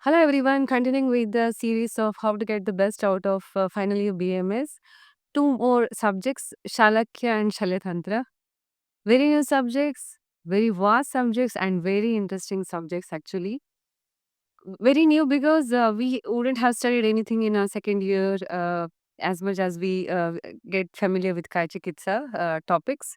Hello, everyone. Continuing with the series of how to get the best out of final year BMS. Two more subjects, Shalakya and Shalyatantra. Very new subjects, very vast subjects, and very interesting subjects, actually. Very new because we wouldn't have studied anything in our second year as much as we get familiar with Kai Chikitsa topics.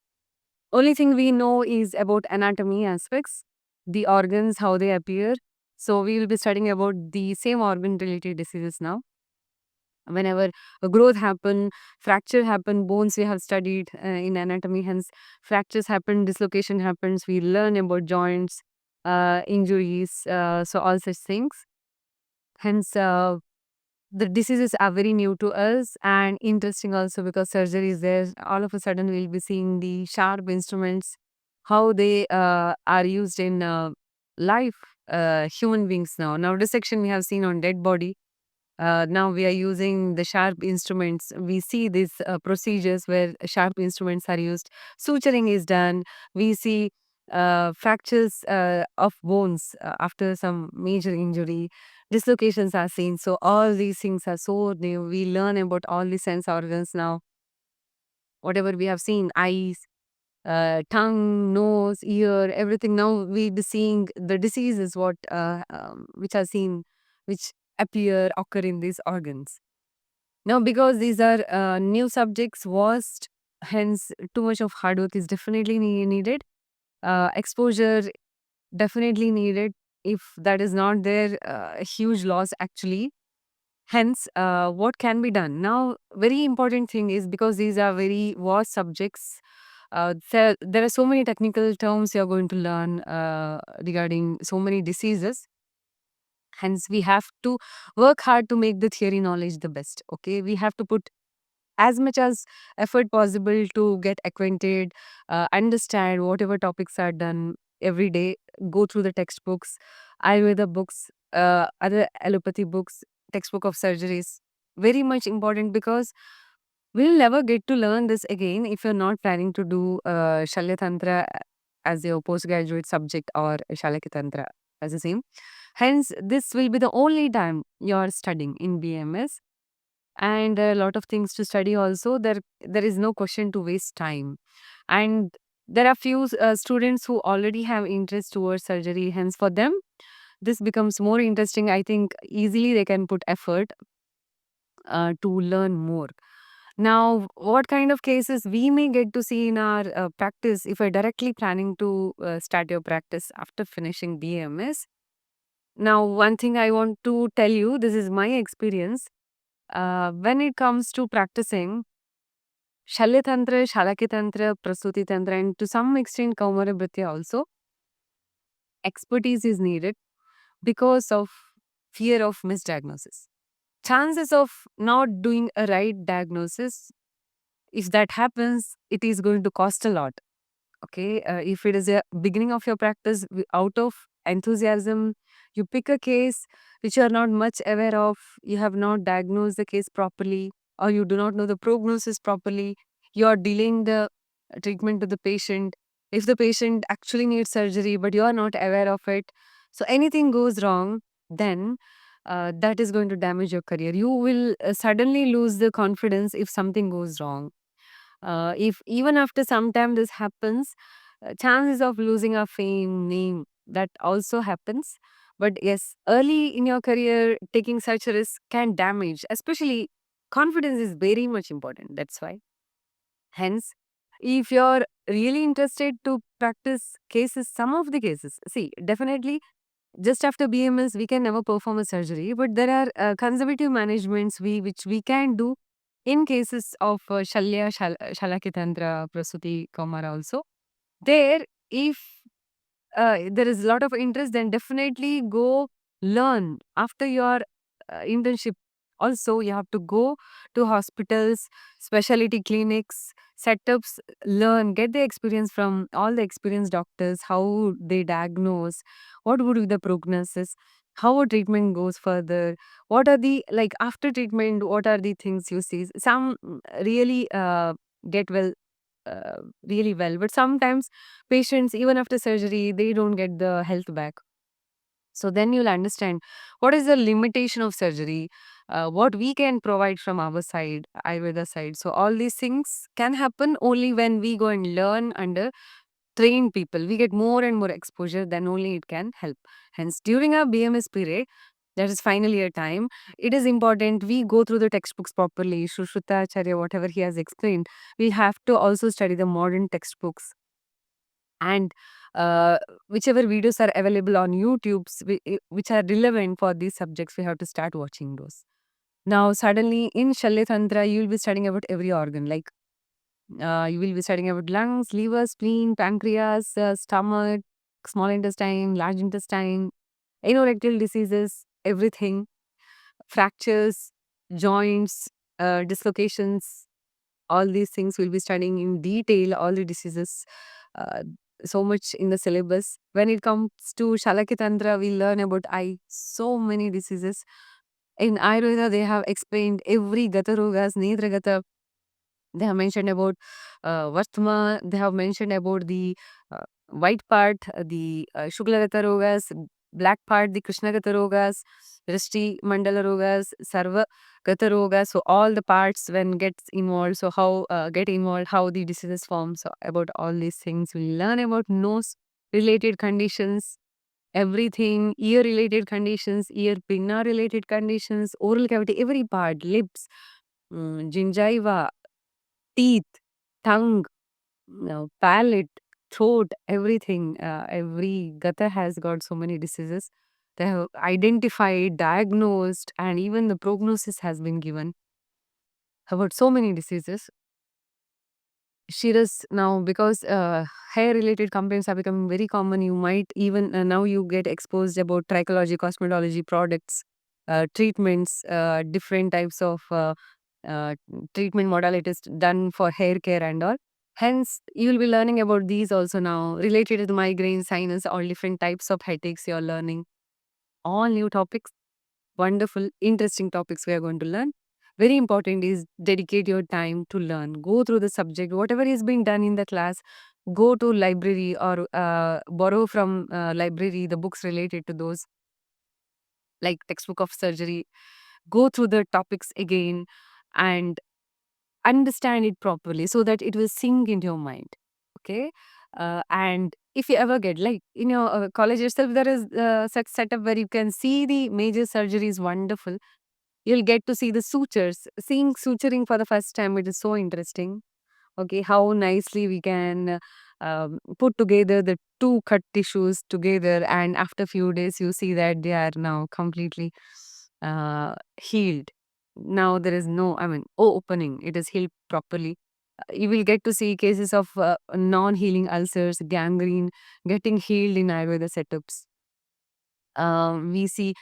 Only thing we know is about anatomy aspects, the organs, how they appear. So we will be studying about the same organ related diseases now. Whenever a growth happen, fracture happen, bones we have studied in anatomy, hence fractures happen, dislocation happens, we learn about joints, injuries, so all such things. Hence, the diseases are very new to us and interesting also because surgery is there. All of a sudden, we'll be seeing the sharp instruments, how they are used in life, human beings now. Now, dissection we have seen on dead body. Now we are using the sharp instruments. We see these procedures where sharp instruments are used. Suturing is done. We see fractures of bones after some major injury. Dislocations are seen. So all these things are so new. We learn about all the sense organs now. Whatever we have seen, eyes, tongue, nose, ear, everything. Now we be seeing the diseases what which are seen, which occur in these organs. Now, because these are new subjects, vast, hence too much of hard work is definitely needed. Exposure definitely needed. If that is not there, a huge loss actually. Hence, what can be done now? Very important thing is because these are very vast subjects. There are so many technical terms you are going to learn regarding so many diseases. Hence, we have to work hard to make the theory knowledge the best. Okay, we have to put as much as effort possible to get acquainted, understand whatever topics are done every day, go through the textbooks, Ayurveda books, other allopathy books, textbook of surgeries. Very much important because we'll never get to learn this again if you're not planning to do Shalya as your postgraduate subject or Shalakya Tantra as the same. Hence, this will be the only time you're studying in BMS and a lot of things to study also. There is no question to waste time, and there are few students who already have interest towards surgery. Hence, for them, this becomes more interesting. I think easily they can put effort to learn more. Now, what kind of cases we may get to see in our practice if you're directly planning to start your practice after finishing BMS? Now, one thing I want to tell you, this is my experience. When it comes to practicing Shalyatantra, Shalakitantra, Prasuti Tantra, and to some extent Kaumara Bhritya also, expertise is needed because of fear of misdiagnosis. Chances of not doing a right diagnosis, if that happens, it is going to cost a lot. Okay, if it is a beginning of your practice out of enthusiasm, you pick a case which you are not much aware of, you have not diagnosed the case properly, or you do not know the prognosis properly, you are delaying the treatment to the patient. If the patient actually needs surgery but you are not aware of it, so anything goes wrong, then that is going to damage your career. You will suddenly lose the confidence if something goes wrong. If even after some time this happens, chances of losing our fame, name, that also happens. But yes, early in your career, taking such a risk can damage, especially confidence is very much important. That's why. Hence, if you're really interested to practice cases, some of the cases, see, definitely just after BMS, we can never perform a surgery, but there are conservative managements which we can do in cases of Shalakitantra, Prasuti, Kaumara also. There, if there is a lot of interest, then definitely go learn after your internship. Also, you have to go to hospitals, specialty clinics, setups, learn, get the experience from all the experienced doctors, how they diagnose, what would be the prognosis, how a treatment goes further, what are the, like after treatment, what are the things you see. Some really get well, really well, but sometimes patients, even after surgery, they don't get the health back. So then you'll understand what is the limitation of surgery, what we can provide from our side, Ayurveda side. So all these things can happen only when we go and learn under trained people. We get more and more exposure, then only it can help. Hence, during our BMS period, that is final year time, it is important we go through the textbooks properly. Shushruta Acharya, whatever he has explained, we have to also study the modern textbooks, and uh, whichever videos are available on YouTube's which are relevant for these subjects, we have to start watching those. Now, suddenly in Shalya Tantra, you will be studying about every organ. Like you will be studying about lungs, liver, spleen, pancreas, stomach, small intestine, large intestine, anorectal diseases, everything, fractures, joints, dislocations, all these things we'll be studying in detail, all the diseases, uh, so much in the syllabus. When it comes to Shalakya Tantra, we learn about eye, so many diseases. In Ayurveda, they have explained every Gata Rogas, Netra Gata. They have mentioned about Vartma, they have mentioned about the white part, the Shuklagata Rogas, black part, the Krishnagata Rogas, Rishti Mandala Rogas, Sarva Gata Rogas. So all the parts when gets involved, so how get involved, how the diseases form. So about all these things, we learn about nose related conditions, everything, ear related conditions, ear pinna related conditions, oral cavity, every part, lips, gingiva, teeth, tongue, palate, throat, everything. Every gata has got so many diseases. They have identified, diagnosed, and even the prognosis has been given about so many diseases. Shiras now, because hair related complaints are becoming very common, you might even now you get exposed about trichology, cosmetology products, treatments, different types of uh, treatment modalities done for hair care and all. Hence, you will be learning about these also now related to the migraine, sinus, all different types of headaches you're learning. All new topics, wonderful, interesting topics we are going to learn. Very important is dedicate your time to learn. Go through the subject, whatever is being done in the class. Go to library or borrow from library the books related to those, like textbook of surgery. Go through the topics again and understand it properly so that it will sink into your mind. Okay. And if you ever get like in your college itself, there is such setup where you can see the major surgeries. Wonderful, you'll get to see the sutures. Seeing suturing for the first time, it is so interesting. Okay, how nicely we can put together the two cut tissues together, and after few days, you see that they are now completely healed. Now there is no, I mean, opening. It is healed properly. You will get to see cases of non-healing ulcers, gangrene getting healed in Ayurveda setups. We see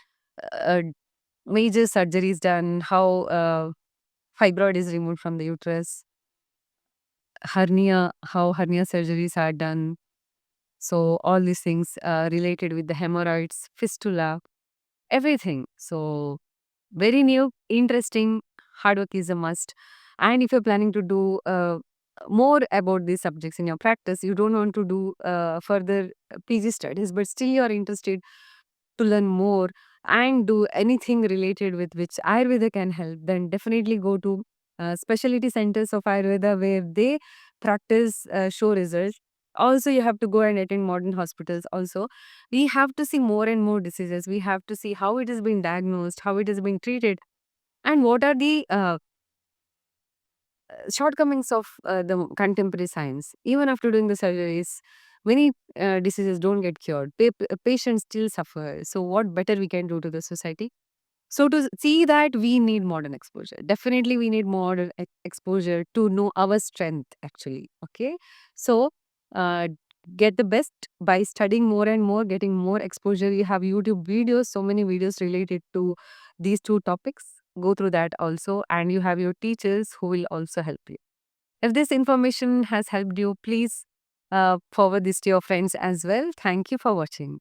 uh, major surgeries done, how fibroid is removed from the uterus, hernia, how hernia surgeries are done. So all these things related with the hemorrhoids, fistula, everything. So very new, interesting, hard work is a must. And if you're planning to do more about these subjects in your practice, you don't want to do further PG studies, but still you're interested to learn more and do anything related with which Ayurveda can help, then definitely go to specialty centers of Ayurveda where they practice show results. Also, you have to go and attend modern hospitals. Also, we have to see more and more diseases. We have to see how it is being diagnosed, how it is being treated, and what are the shortcomings of the contemporary science. Even after doing the surgeries, many diseases don't get cured. Patients still suffer. So, what better we can do to the society? So, to see that, we need modern exposure. Definitely, we need modern exposure to know our strength, actually. Okay. So, uh, get the best by studying more and more, getting more exposure. You have YouTube videos, so many videos related to these two topics. Go through that also, and you have your teachers who will also help you. If this information has helped you, please forward this to your friends as well. Thank you for watching.